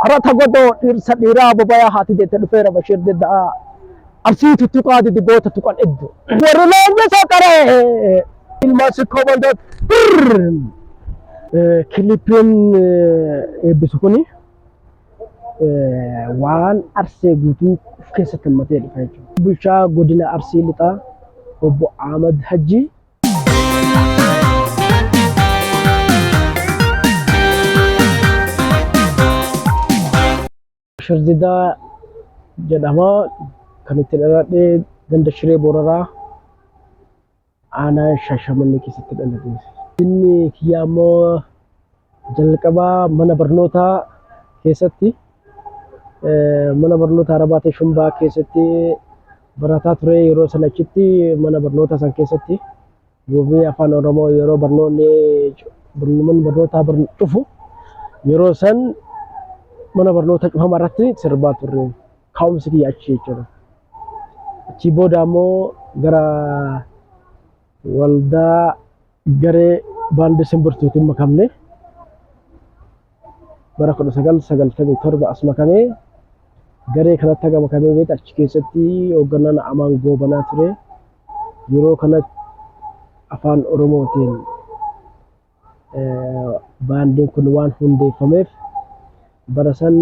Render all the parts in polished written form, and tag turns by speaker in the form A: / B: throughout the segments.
A: harata godoo dhirsa dhiiraa bobaya haati deette dhufeera Bashir dedda'a arsiitu tuqaati diboota tuqan eddu warri leenja saqaree ilma sikkoo bandoot kilipin eebbisu kuni waan arsee guutuu of keessatti hammatee dhufa jechuudha. Bulchaa godina Arsii lixaa obbo Ahmad Hajji Shirdidaa jedhama kan itti dhaladhee ganda Shiree Booraraa aanaa Shaashamannee keessatti dhalate. Inni kiyyaa immoo jalqabaa mana barnootaa keessatti mana barnootaa Arabaatee Shumbaa keessatti barataa ture. Yeroo sana achitti mana barnootaa san keessatti goobee afaan Oromoo yeroo barnootaa dhufu yeroo san mana barnoota cufama irratti sirbaa turre. Kaa'umsi kiyya achi jechuudha. Achi booda ammoo gara waldaa garee baandii simbirtuutiin makamne bara 1997 as makamee garee kanatti haga makamee beekta. Achi keessatti hoogganaan Amaan Goobanaa ture. Yeroo kanatti afaan Oromootiin baandiin kun waan hundeeffameef bara san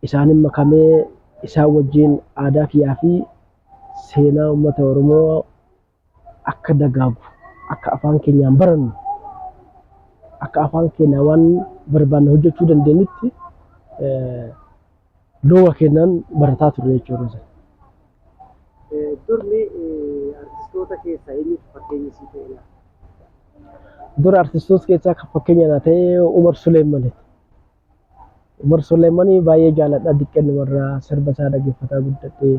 A: isaanin makamee isaan wajjin aadaa kiyyaa fi seenaa uummata Oromoo akka dagaagu akka afaan keenyaan barannu akka afaan keenya waan barbaanne hojjechuu dandeenyutti loowa kennan barataa turre jechuudha.
B: Durni artistoota keessaa inni fakkeenya sii ta'edha.
A: Dura artistoota keessaa kan fakkeenya ta'e Umar Suleeman. Umar Suleeman baay'ee jaaladha. Diqqeen warra sirba isaa dhaggeeffataa guddadhee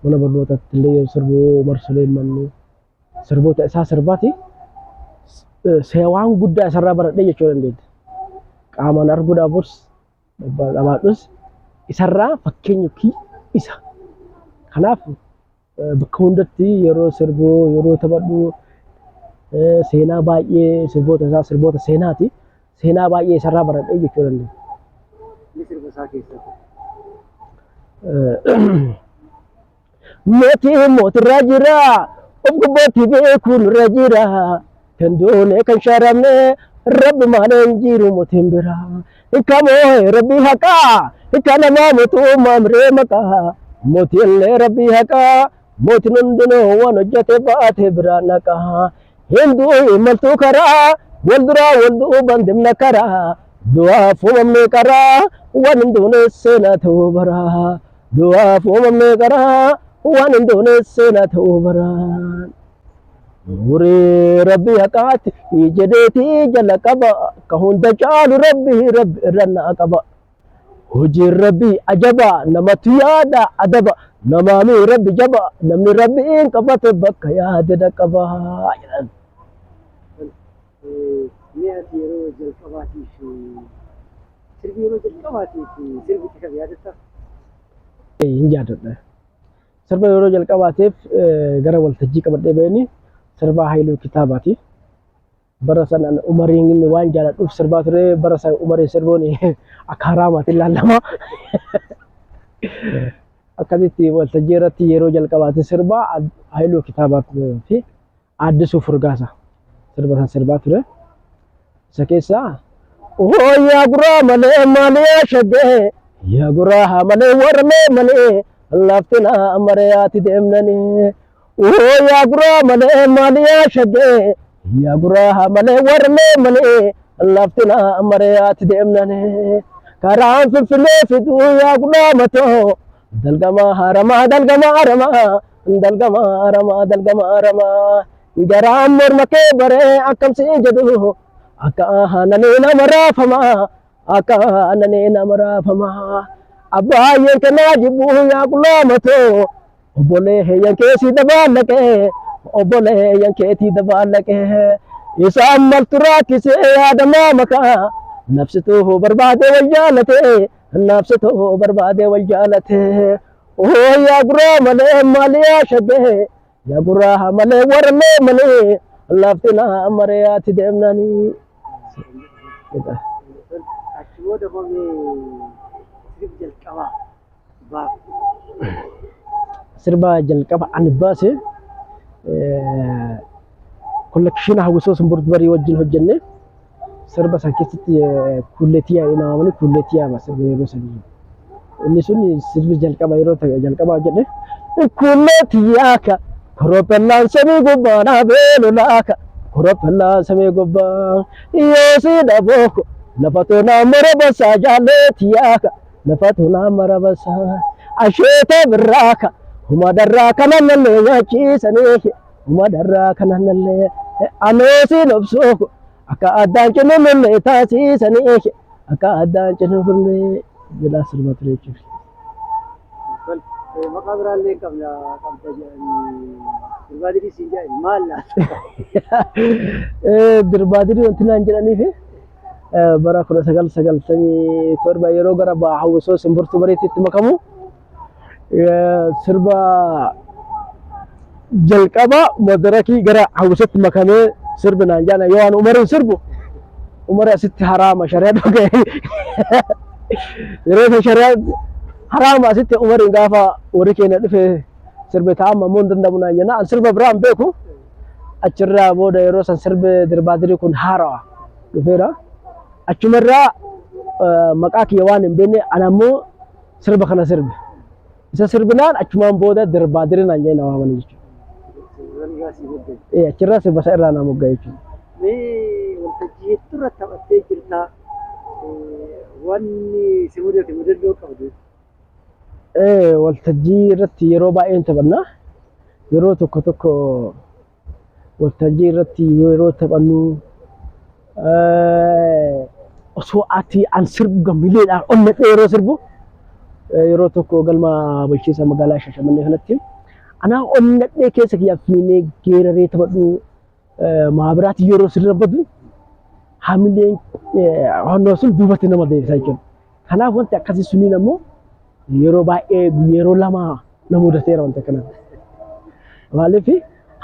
A: mana barnootaatti illee yoo sirbu Umar Suleeman sirboota isaa sirbaati. Waan guddaa isarraa baradhee jechuu dandeenya. Qaamaan arguudhaafus dhabaadhus isarraa fakkeenya isa. Kanaaf bakka hundatti yeroo sirbu yeroo taphadhu seenaa baay'ee sirboota isaa sirboota seenaati. Seenaa baay'ee isarraa baradhee jechuu dandeenya.
B: Sirba isaa keessatti
A: mootirra jira of gubbaatti beekuun irra jira kan doone kan shaaramne rabbi maal hin jiru mootiin bira ikamoo rabbi haqaa ikanamaa mootummaa miree maqaa mootillee rabbi haqaa mootiin hundinuu waan hojjete baate bira naqaa hinduu imaltuu karaa walduraa walduu bandimna karaa du'aa fuumamne karaa waan hunduun seenaa ta'uu baraa du'aa fuumamne karaa waan hunduun seenaa ta'uu baraa. Nuuri rabbi haqaati jedheeti jala qaba ka hunda caalu rabbi irrannaa qaba. Hojiin rabbi ajaba namatti yaada adaba namaami rabbi jaba namni rabbiin qabate bakka yaade dhaqaba.
B: Mi'aati yeroo jalqabaatiif sirbi yeroo jalqabaatiif sirbitti kan yaadatta?
A: Hin yaadadha. Sirba yeroo jalqabaatiif gara waltajjii qabadhee bahanii sirba Haayiluu Kitaabaati. Bara sanaan Umariin waan jaaladhuuf sirbaa ture. Bara sana Umariin sirboon akka haraamaatiin ilaallama. Akkasitti waltajjii irratti yeroo jalqabaatiif sirba Haayiluu Kitaabaati fi Addisuu Furgaasa sirba sana sirbaa ture. Isa keessaa yaa guraa malee malee shaggee yaa guraa malee warmee malee laftina amariyaati deemnanii yaa guraa malee malee shaggee yaa guraa malee warmee malee laftina amariyaati deemnanii karaan finfinnee fiduu yaa guraa matoo dalgama haramaa garaan morma kee baree akkamsi jedhu akka aananii nama raafamaa akka aananii nama raafamaa abbaayyeen kennaa jibbuu yaa qullaamatoo obboleeyyan keetii dabaallaqee obboleeyyan keetii dabaallaqee isaan maltu rakkisee yaadamaa makaa nafsituu barbaadee wal jaalatee nafsituu barbaadee wal jaalatee yaa guraa malee maaliyaa shaggee yaa guraa malee warmee malee laftina amariyaati deemnanii.
B: booda hoomee sirbi jalqabaa baaf.
A: Sirba jalqaba ani baase kollekshiina hawwisoo simbirtu barii wajjin hojjenne sirba san keessatti kulleetiyaa jedhamanii kulleetiyaa sirba yeroo sanii. Inni sun sirbi jalqaba yeroo ta'e jalqaba hojjenne kulleetiyaa ka koropellaan samii gubbaa dhaabee lolaaka koropellaan samii gubbaa yoo si dhabooko lafa tonaa mara basaa jaalleetiyaa ka lafa tonaa mara basaa asheeta birraaka huma darraa kanan nallee nyaachiisanii huma darraa kanan nallee anoosi lobsooko akka addaan cinumillee taasisanii akka addaan cinumillee jedhaa sirba ture jechuudha.
B: Maqaa biraallee qabda jedhanii Dirbaadirii siin jedhani maal laata?
A: Dirbaadirii wanti naan jedhaniif bara 1997 yeroo gara hawwisoo simbirtuu bariitti makamu sirba jalqaba madarakii gara hawwisootti makamee sirbi naan jedhana yoo waan umariin sirbu umari asitti haraama shari'a dhugee yeroo shari'a haraama asitti umariin gaafa warri keenya dhufe sirbi taa'amma immoo hin danda'amu naan jenna an sirba biraan beeku achirraa booda yeroo san sirbi Dirbaadirii kun haarawaa dhufeera achumarraa maqaa kiyya waan hin beekne ana ammoo sirba kana sirbe isa sirbinaan achumaan booda Dirbaadirii naan jedhana waamani jechuudha. Achirraa sirba isa irraa naa moggaa jechuudha.
B: Mee waltajjii hedduu irratti taphattee jirta wanni si mudate mudannoo qabdu?
A: Waltajjii irratti yeroo baay'een taphanna yeroo tokko tokko waltajjii irratti yeroo taphannu osoo ati an sirbu gammileedhaan onnee yeroo sirbu yeroo tokko galma bulchiinsa magaalaa Shashamannee kanatti anaa onnee keessa kiyyaa fiinee geeraree taphadhu maabiraatti yeroo sirbbatu hamileen honnoo sun duubatti nama deebisa jechuudha. Kanaaf wanti akkasii suniin ammoo yeroo baay'ee yeroo lama na mudateera wanta kanatti. Maaliif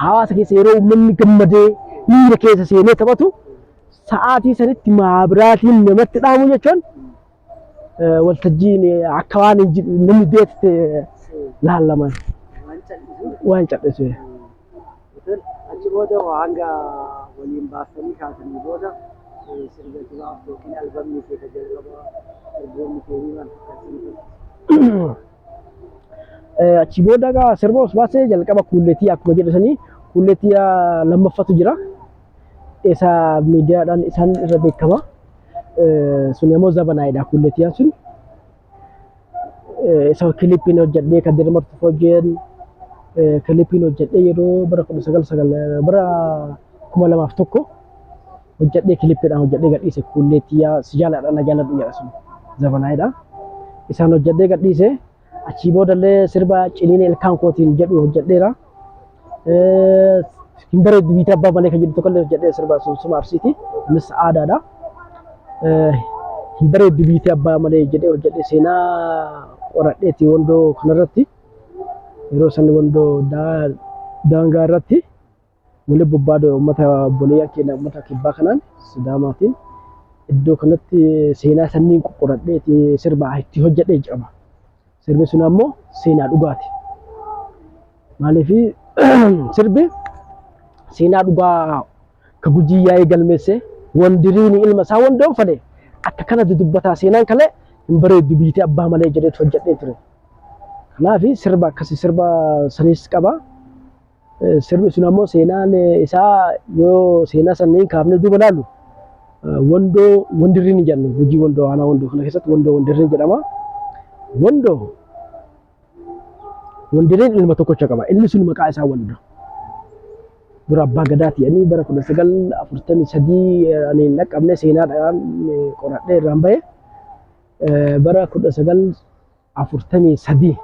A: hawaasa keessa yeroo uummanni gammadee miira keessa seenee taphatu sa'aatii sanitti maabiraatiin namatti dhaamu jechuun waltajjiin akka waan namni beekte laallaman waan cal'isu.
B: Achi booda hanga waliin baasanii kaasanii booda sirba jiraaf yookiin albamni kee jalqabaa sirboonni keenii waan fakkaatanii.
A: Achi booda gaa sirba os baasee jalqaba kulleetii akkuma jedhasanii kulleetii lammaffatu jira. Isa miidiyaadhaan isaan irra beekama. Sun immoo zabanaayidha kulleetiyaan sun. Isa kilippiin hojjedhee kan dirmartuuf hojjeen kilippiin hojjedhee yeroo bara 2001 hojjedhee kilippiidhaan hojjedhee gadhiise kulleetiyaa si jaaladha na jaaladhu jedha sun zabanaayidha. Isaan hojjedhee gadhiise achii boodallee sirba ciniine ilkaan kootiin jedhu hojjedheera. Hin bareeddu biitii abbaa malee kan jedhu tokkollee hojjedhee sirba sun suma Arsiiti innis aadaadha. Hin bareeddu biitii abbaa malee jedhee hojjedhee seenaa qoradheeti wandoo kanarratti yeroo san wandoo daangaa irratti wali bobbaadoo uummata boleeyyaa keenya uummata kibbaa kanaan Sidaamaatiin iddoo kanatti seenaa sanniin qoradheeti sirba itti hojjedhee qaba. Sirbi sun ammoo seenaa dhugaati. Maaliif sirbi seenaa dhugaa ka Gujii yaa'ee galmeesse wandiriin ilma isaa wandoon fade akka kanatti dubbataa seenaan kalee hin bareeddu biitii abbaa malee jedhee hojjedhee ture. Kanaaf sirba akkasii sirba sanis qaba. Sirbi sun ammoo seenaan isaa yoo seenaa sanniin kaafnee duuba laallu wandoo wandiriin jedhamu Gujii wandoo aanaa wandoo kana keessatti wandoo wandiriin jedhama. Wandoo wandiriin ilma tokkocha qaba. Ilmi sun maqaa isaa Wandoo. Dura abbaa gadaati jedhanii bara 1943 ani dhaqqabne seenaadhaan qoradhee irraan bahe bara 1943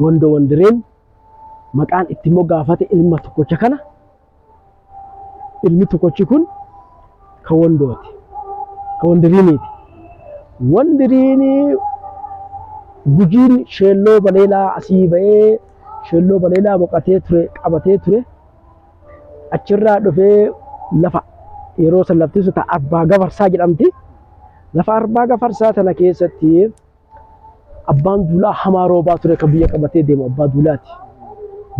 A: Wandoo wandiriin maqaan itti moggaafate ilma tokkocha kana ilmi tokkochi kun kan Wandooti. Kan wandiriiniiti. Wandiriini Gujiin sheelloo baleelaa asii bahee sheelloo baleelaa boqatee ture qabatee ture achirraa dhufee lafa yeroo san lafti sun abbaa gafarsaa jedhamti Lafa arbaa gafarsaa tana keessatti abbaan duulaa hamaa roobaa ture kan biyya qabatee deemu abbaa duulaati.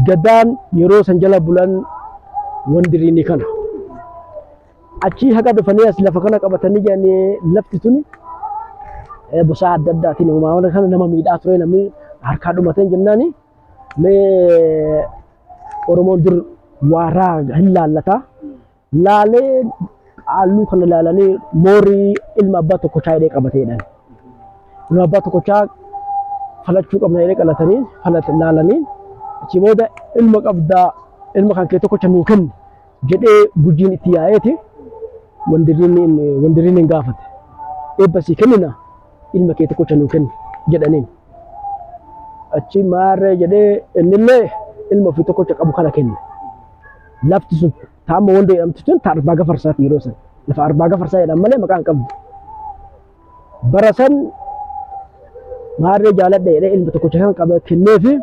A: Gadaan yeroo san jala bulan wandiriini kana. Achi haga dhufanii as lafa kana qabatanii jiranii lafti tuni busaa adda addaatiin uumamaa kana nama miidhaa ture namni harkaa dhumatee jennaani mee Oromoon dur waaraa hin laallata. Laalee halluu kana laalanii moorii ilma abbaa tokkochaa hidhee qabateedhaan. Ilma abbaa tokkochaa falachuu qabna hidhee qalatanii laalanii achi booda ilma qabdaa ilma kan kee tokkocha nuu kenni jedhee gujiin itti yaa'eeti wandiriin hin gaafate. Eebbasii kennina ilma kee tokkocha nuu kenni jedhaniin. Achi maarree jedhee innillee ilma ofii tokkocha qabu kana kenne. Lafti sun taama wandoo jedhamtu tun arbaa gafarsaati yeroo san. Lafa arbaa gafarsaa jedhamu malee maqaa hin qabdu. Bara san maarree jaaladha jedhee ilma tokkocha kan qaba kenneefi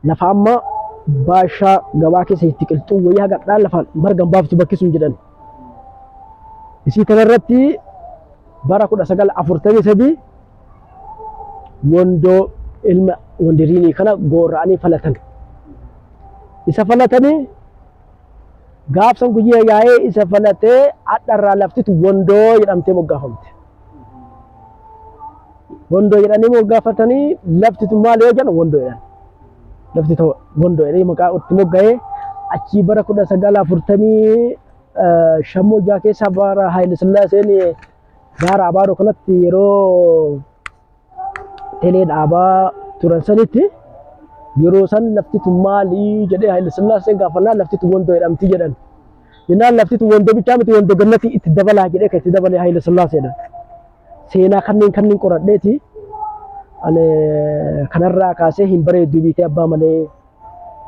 A: lafa amma baashaa gabaa keessa itti qilxuu wayyaa gadhaa lafa margan baaftu bakkisuun jedhan. Isii kanarratti bara 1943 wandoo ilma wandiriinii kana goora'anii falatan. Isa falatanii gaafsan guyyaa yaa'ee isa falatee adharraa laftitu wandoo jedhamtee moggaafamte. Wandoo jedhanii moggaafatanii laftitu maal yoo jedhan wandoo jedhan. Lafti ta'u wandoo jedhanii maqaa itti mogga'ee achii bara 1945 keessa bara Haayile Sillaaseen gaara Abaaroo kanatti yeroo telee dhaabaa turan sanitti yeroo san laftitu maali jedhee Haayile Sillaaseen gaafannaa laftitu wandoo jedhamti jedhan. Jennaan laftitu wandoo bichaa miti wandoo gannati itti dabalaa jedhee kan itti dabalee Haayile Sillaaseedha. Seenaa kanneen qoradheeti ani kanarraa kaasee hin bareeddu biitee abbaa malee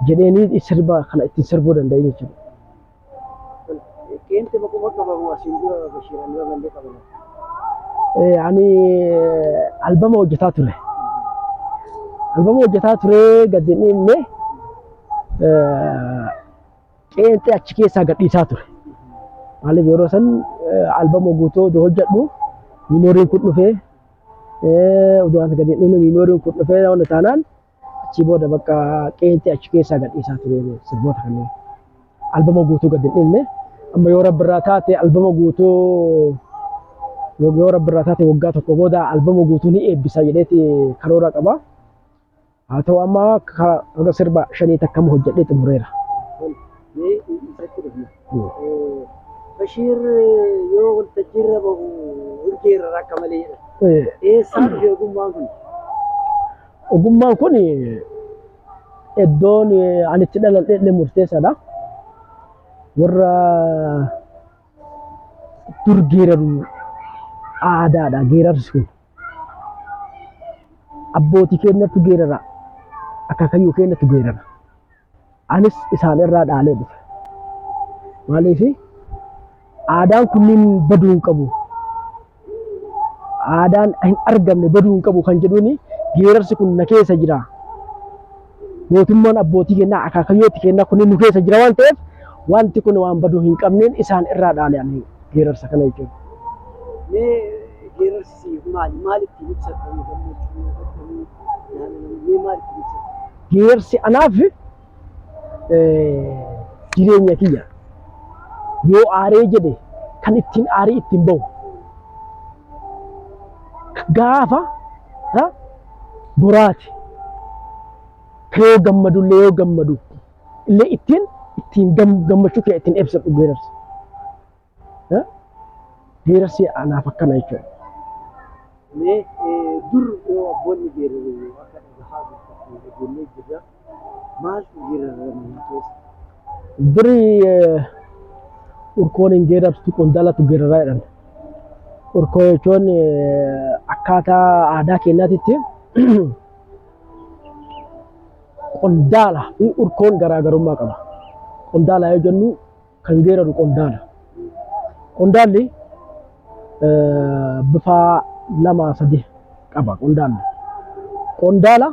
A: jedheeni sirba kana itti sirbuu danda'e jechuudha.
B: Qeenxee bakkuma qabamu asiin dura Bashiiraan yoo mandee qabamu.
A: Ani albama hojjetaa ture. Albama hojjetaa ture gaddeen inni qeenxee achi keessaa gadhiisaa ture. Maaliif yeroo san albama guutuu hojjedhu miimooriin kun dhufee udaan gaddeen inni miimooriin kun dhufee waan taanaan achi booda bakka qeenxee achi keessaa gadhiisaa ture sirboota kanneen. Albama guutuu gaddeen inni amma yoo rabbi irraa taate albama guutuu yoo rabbi irraa taate waggaa tokko booda albama guutuu ni eebbisa jedheeti karoora qaba. Haa ta'u amma hanga sirba 5 takkama hojjedhee xumureera.
B: Bashiir yoo waltajjii irra bahu urgeera akka malee jedha. Eessaa dhufe ogummaan kun?
A: Ogummaan kun iddoon ani itti dhaladhee murteessaadha. Warra dur geeraru aadaadha geerarsi kun. Abbootii keenyatti geerara akaakayyuu keenyatti geerara. Anis isaan irraa dhaalee dhufe. Maaliif aadaan kunniin baduu hin qabu. Aadaan hin argamne baduu hin qabu kan jedhuuni geerarsi kun na keessa jira. Mootummaan abbootii keenyaa akaakayyooti keenyaa kunniin nu keessa jira waan ta'eef wanti kun waan baduu hin qabneen isaan irraa dhaalee ani geerarsa kana jechuudha.
B: Mee geerarsi maali? Maalitti ibsatu? Mee maalitti ibsatu?
A: Geerarsi anaaf jireenya kiyya. Yoo aaree jedhe kan ittiin aarii ittiin bahu. Gaafa boraati. Yoo gammadullee yoo gammadu illee ittiin gammachuu kee ittiin ibsatu geerarsi. Geerarsi anaaf akkana jechuudha.
B: Mee dur yoo abboonni geeraru akka dhagaa ijoollee jirra maaltu geerarama keessa?
A: Duri urkoon hin geerartu qondaalatu geeraraa jedhan. Urkoo jechuun akkaataa aadaa keenyaatitti qondaala fi urkoon garaagarummaa qaba. Qondaala yoo jennu kan geeraru qondaala. Qondaalli bifa 2-3 qaba qondaalli. Qondaala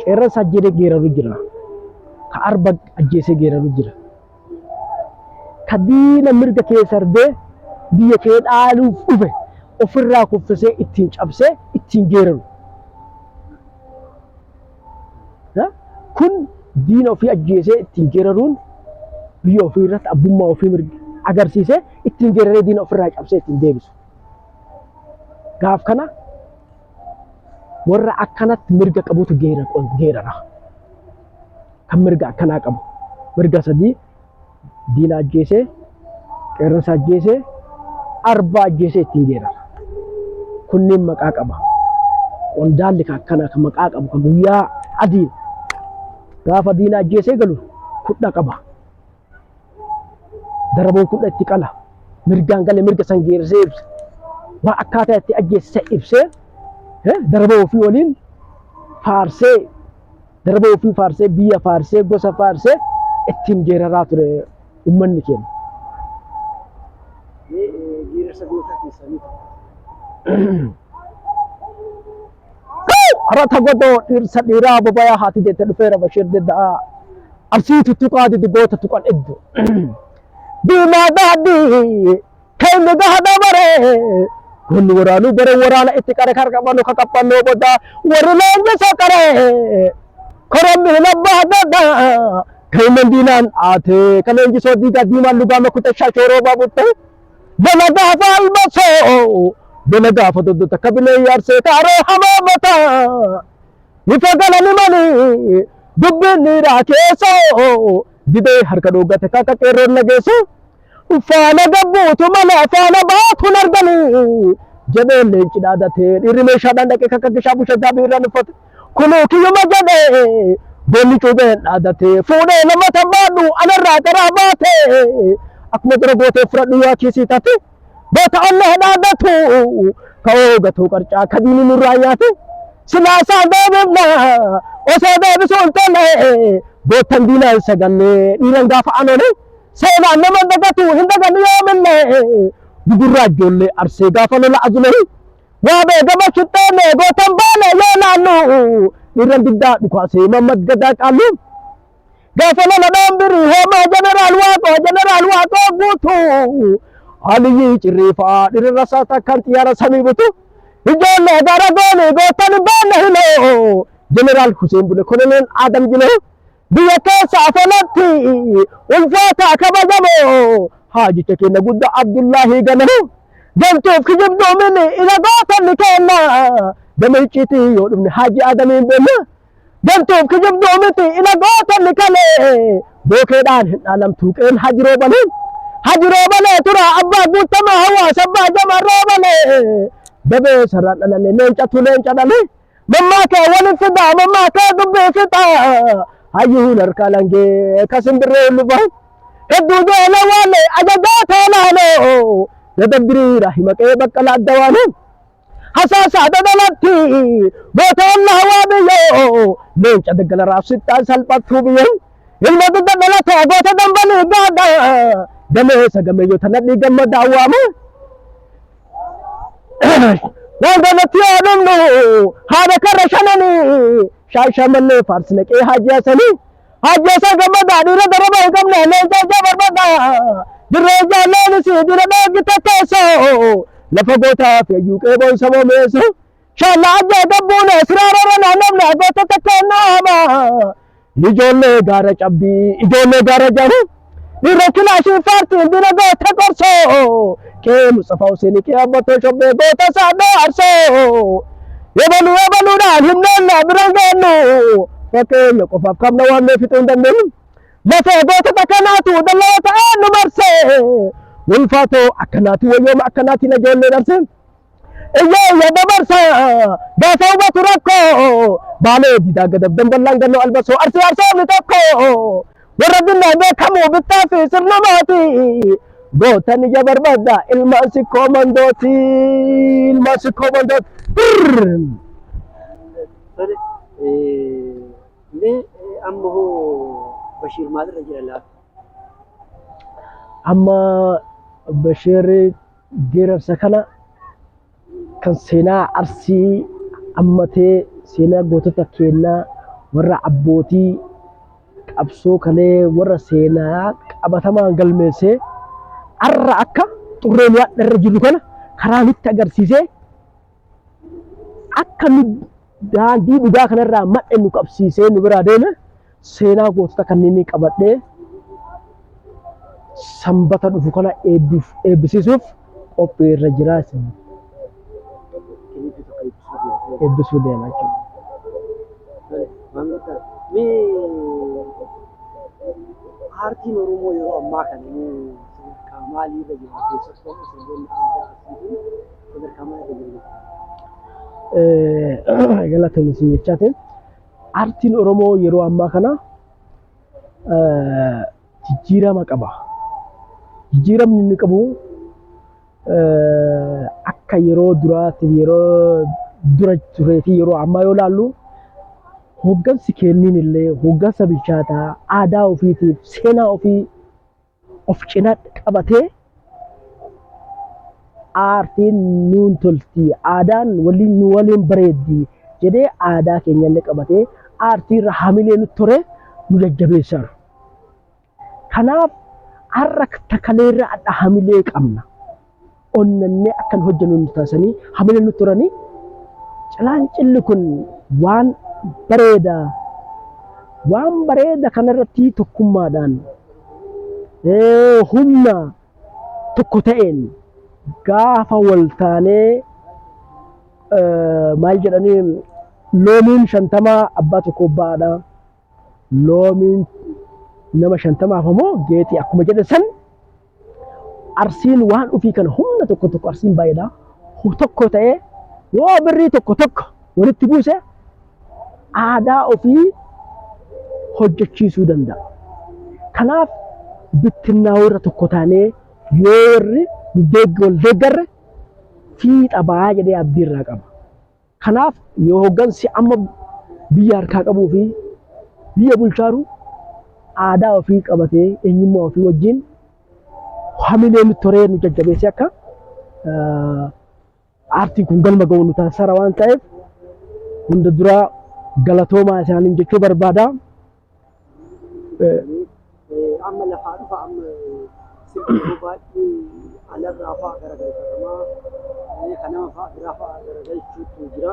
A: qeerransa ajjeesee geeraru jira. Ka arba ajjeesee geeraru jira. Ka diina mirga keessa darbee biyya kee dhaaluuf dhufe ofirraa kuffisee ittiin cabsee ittiin geeraru. Kun diina ofii ajjeesee ittiin geeraruun biyya ofii irratti abbummaa ofii agarsiisee ittiin geeraree diina ofirraa cabsee ittiin deebisu. Gaaf kana warra akkanatti mirga qabutu geerara. Kan mirga akkanaa qabu. Mirga sadii diina ajjeesee, qeerransa ajjeesee, arba ajjeesee ittiin geerara. Kunniin maqaa qaba. Qondaalli akkanaa kan maqaa qabu kan guyyaa adii gaafa diina ajjeesee galu kudha qaba. Daraboon kudha itti qala. Mirgaan galee mirga san geersee ibsa. Waa akkaataa itti ajjeesee ibsee daraboo ofii waliin faarsee daraboo ofii faarsee biyya faarsee gosa faarsee ittiin geeraraa ture uummanni keenya.
B: Geerarsa goota keessanii
A: harata godoo dhirsa dhiiraa boba'aa haati deette dhufeera Bashir dedda'a arsii tuttuqaa didi goota tuqan eddu diimaa daadhii keenya gahadha baree kunni waraanuu bare waraana itti qare karqabannu kakappannoo bodaa warri leenjisa qare korommi labbaa dadda keenya diinaan aate ka leenjisoo diigaa diimaan lugaama kutte shaashoroo baabutte bana gaafa albasoo bana gaafa doddota kabilee yaarsee taaroo hamaamata ifa galani mali dubbiin dhiiraa keessoo didee harka dhoggate kakka qeerroon nageessu faana gabbuutu mala faana baatuun arganii jedhee leenci dhaadatee dhiirri meeshaadhaan dhaqee kakka gishaa bushataa biirraan uffate kunuu kiyyuma jedhee boonni cuubeen dhaadatee fuudhee nama tabbaadhu anarraa garaa baatee akkuma dura gootee fudhadhu yaa kiisii taate boota onnee dhaadatu ka'oo gatuu qarcaa kadiini nurraa nyaate silaasaa deebifna osoo deebisuun tolle bootan diinaan sagannee dhiiran gaafa anoone seenaan nama dagatu hin dagannu yoomille gugurraa ijoollee arsee gaafa lola azulee waa beegama shixxeenne gootan baane yoo naannu dhiiran diddaa dhukaasee mammad gadaa qaallu gaafa lola dhaambirii hoomaa jeneraal waaqoo guutuu Aliyyi cirriifaa dhiirra isaa takkaan xiyyaara samii butu ijoollee gara goonii gootan baane hiloo jeneraal Hussein Bule koloneel Adam Jiloo biyya keessa afanatti ulfaataa kabajamoo haajicha keenya guddaa Abdullaahi Ganamoo gamtuuf kijibduu mini ila gootanni kenna gama icciitii yoo dhumne Haaji Adamiin beenna gamtuuf kijibduu miti ila gootanni kalee bookeedhaan hin dhaalamtuu qeen hajiroo balee tura abbaa guutamaa hawaasa abbaa jamarroo balee dabee sarara dhalane leencatu leenca dhale mammaa kee waliin fidaa mammaa kee dubbii fixaa hayyuun harka langee kasimbirree lubaan hedduu joola waale ajajaa toolaanoo yadabbiriira himaqee baqqala addawaanoo hasaasaa dadalatti gootoonna hawaa biyyoo leenca daggala raabsittaan salphattuu biyyoo ilma dudda dhalatoo goota dambalii gaadha damee sagameeyyoo tanadhii gammadaa waama wantoonni yaadamnu haadha karra shananii shaashamallee faarsinaqee hajjaasanii hajjaasa gammadaa dhiira daraba hin qabne leencaa barbaada dirree jaalleenis dira dheegite teessoo lafa gootaa feeyyuu qeeboon saboo meessu shaallaa ajjaa gabbuune siraarara naannamne goota takkaannaama ijoollee gaara cabbii ijoollee gaara jaru dhiirra kilaashii faartiin dira goota qorsoo kee Mustafa Hussein kee abbatoo shobbee goota saadhoo arsoo yebaluudhaan himneenna biraan geennu fakkeenya qofaaf qabna waan mee fixuu hin dandeenyu lafee gootota kanaatu dhalloota eenyu marsee ulfaatoo akkanaati wayyooma akkanaatiin ijoollee darsee iyyeeyya dabarsa gaafa hubatu rakkoo baalee didaa gadab damballaan gannoo albasoo arsii arsoomni tokko warra dinnaan beekamuu bittaa fi sirnumaati gootan ija barbaadda ilmaan sikkoo mandooti
B: amma hoo Bashir maalirra jira laata?
A: Amma Bashir geerarsa kana kan seenaa arsii ammatee seenaa gootota keenyaa warra abbootii qabsoo kalee warra seenaa qabatamaan galmeessee arra akka xurreen irra jiru kana karaa nutti agarsiisee akka nu daandii dhugaa kanarraa madde nu qabsiisee nu biraa deeme seenaa gootota kanneen qabadhee sanbata dhufu kana eebbisiisuuf qophii irra jira isin eebbisuu deema jechuudha.
B: Aartiin Oromoo yeroo ammaa kana sadarkaa maalii irra jira keessattuu sirboonni aadaa fi sadarkaa maalii irra jira?
A: Galatoomni isin jechaatiin aartiin Oromoo yeroo ammaa kana jijjiirama qaba. Jijjiiramni inni qabu akka yeroo duraatti yeroo dura turee fi yeroo ammaa yoo ilaallu hoggansi kenniin illee hoggansa bilchaataa aadaa ofiitiif seenaa ofii of cinaa qabatee aartiin nuun tolti aadaan waliin bareeddi jedhee aadaa keenya illee qabatee aartii irra hamilee nutti tore nu jajjabeessaa jiru. Kanaaf har'a takalee irra adda hamilee qabna. Onnannee akkan hojjennu nu taasisanii hamilee nutti toranii Cilaancilli kun waan bareeda kanarratti tokkummaadhaan humna tokko ta'een gaafa wal taanee maal jedhanii loomiin 50 abbaa tokko baadha loomiin nama 50 ammoo geetii akkuma jedhe san arsiin waan ofii kana humna tokko arsiin baay'eedha tokko ta'ee yoo birrii tokko walitti buuse aadaa ofii hojjechiisuu danda'a. Kanaaf bittinnaa'uu irra tokko taanee yoo warri wal deeggarre fiixa ba'aa jedhee abdii irraa qaba. Kanaaf yoo hoggansi amma biyya harkaa qabuu fi biyya bulchaaru aadaa ofii qabatee eenyummaa ofii wajjin hamilee nutti toree nu jajjabeessee akka aartiin kun galma ga'u nu taasisa waan ta'eef hunda dura galatoomaa isaaniin jechuu barbaada.
B: Amma lafaa dhufa amma sirbi baay'ee alarraa fa'aa garagalfatamaa kan nama fa'aa biraa fa'aa garagalchuutu jira.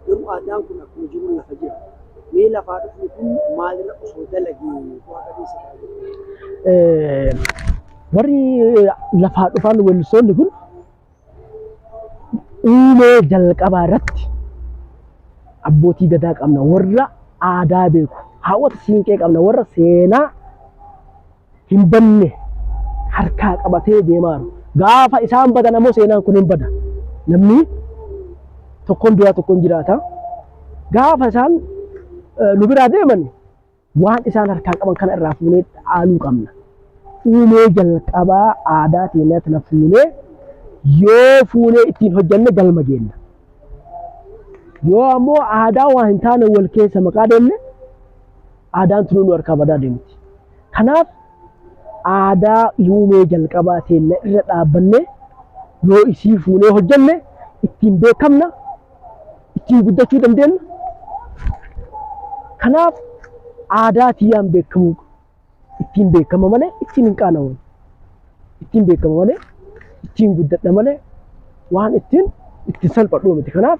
B: Garuu aadaan kun akkuma jiru lafa jira. Mee lafaa dhufu kun maalirra osoo dalagee bu'aa qabeessa ta'a?
A: Warri lafaa dhufan weellistoonni kun uumee jalqabaa irratti abbootii gadaa qabna warra aadaa beeku hawwata siinqee qabna warra seenaa hin banne harkaa qabatee deemaa jiru. Gaafa isaan badan ammoo seenaan kun hin bada. Namni tokkoon duraa tokkoon jiraata. Gaafa isaan nu biraa deeman waan isaan harkaa qaban kana irraa fuunee dhaaluu qabna. Uumee jalqabaa aadaa teenyatti na fuunee yoo fuunee ittiin hojjenne galma geenna. Yoo ammoo aadaa waan hin taane wal keessa maqaa deemne aadaan tunu nu harkaa badaa deemti. Kanaaf aadaa uumee jalqabaa teenya irra dhaabbanne yoo isii fuunee hojjenne ittiin beekamna ittiin guddachuu dandeenya. Kanaaf aadaa tiyyaan beekamu ittiin beekama malee ittiin hin qaana'u. Ittiin beekama malee ittiin guddadha malee waan ittiin salphadhu miti. Kanaaf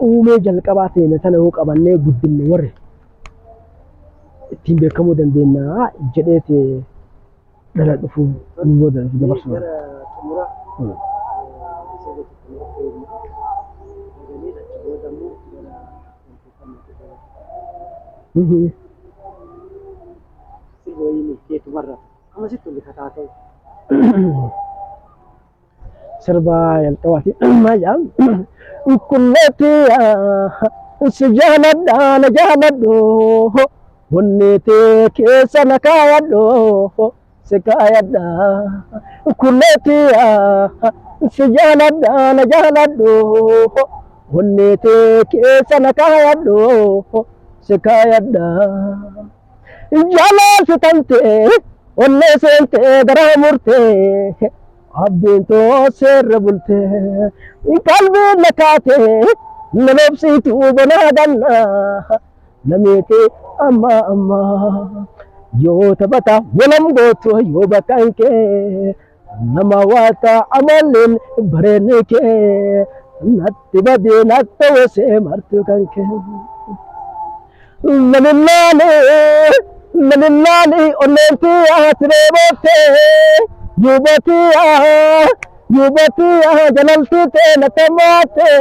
A: uumee jalqabaa teenya sana yoo qabannee guddinne warri ittiin beekamuu dandeenya jedheeti dhala dhufuu nu booda dabarsu. Sirba jalqabaati maal jedham kulleetti si jaaladha na jaaladhu wanneetee keessa na kaayadhu si kaayadha kulleetti si jaaladha na jaaladhu wanneetee keessa na kaayadhu si kaayadha jaalal fitante onne seente garaa murte abdiin too seerra bulte qalbiin lakaate nalobsiitu banaa ganna nameete amma yoo taphata walam gootu yoo bakka hin kee nama waata amalin bareedni kee natti badee natti wasee martuu kan kee lalillaani onneentii atiree bootee yuubatii jalaltii tee natamaatee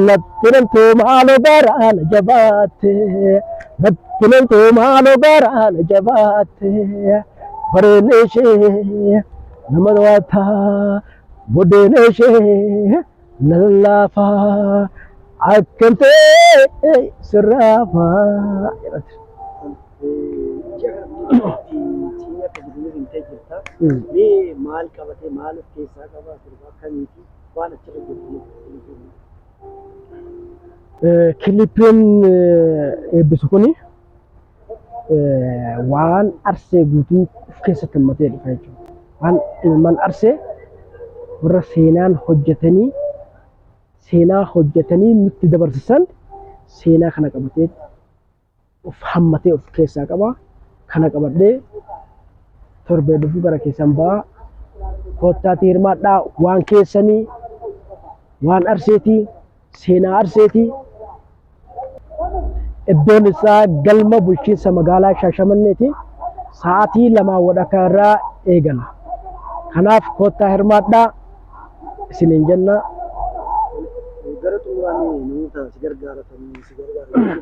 A: nattinantuu maaloo garaan jabaatee nattinantuu maaloo garaan jabaatee bareedni ishee nama waataa boddeen ishee lallaafaa akkantee sirraafaa jedhate.
B: Ciina akka jiruuf hin ta'e jirta. Mee maal qabatee maal of keessaa qaba sirba akkamiiti waan achirra jirtu.
A: Kilipiin eebbisu kuni waan arsee guutuu of keessatti hammatee dhufa jechuudha. Waan ilmaan arsee warra seenaa hojjetanii nutti dabarsisan seenaa kana qabatee of hammatee of keessaa qaba. Kana qabadhee torbee dhufu gara keessan ba'a. Kottaatii hirmaadhaa waan keessanii waan arseetii seenaa arseetii. Iddoon isaa galma bulchiinsa magaalaa Shaashamanneeti. Sa'aatii 2 irraa eegala. Kanaaf kottaa hirmaadhaa isiniin jenna.
B: Gara xumuraan namoota si gargaaratanii si gargaaran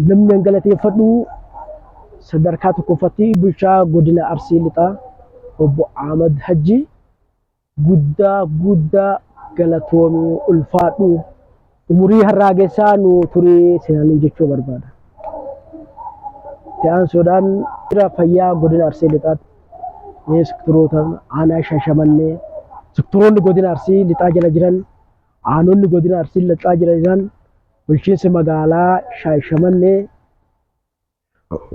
A: namni galateeffadhu sadarkaa tokkoffatti bulchaa godina Arsii Lixaa obbo Ahmad Hajji guddaa galatoomii ulfaadhu umurii har'aa keessaa nu turii seenanii jechuu barbaada. Ta'an sodaan fayyaa godina Arsii Lixaatti sektaroota aanaa Shaashamannee sektoroonni godina Arsii Lixaa jala jiran aanonni godina Arsii Lixaa jala jiran bulchiinsi magaalaa Shaashamannee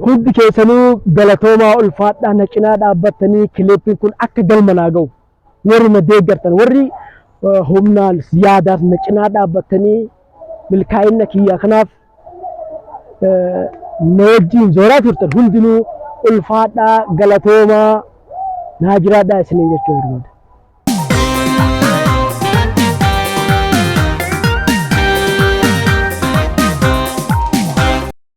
A: hundi keessanuu galatoomaa ulfaadhaa na cinaa dhaabbattanii kilipiin kun akka galma naa ga'u warri na deeggartan warri humnaan yaadaas na cinaa dhaabbattanii milkaa'ina kiyya kanaaf na wajjin zooraa turtan hundinuu ulfaadhaa galatoomaa naa jiraadhaa isiniin jechuu barbaada.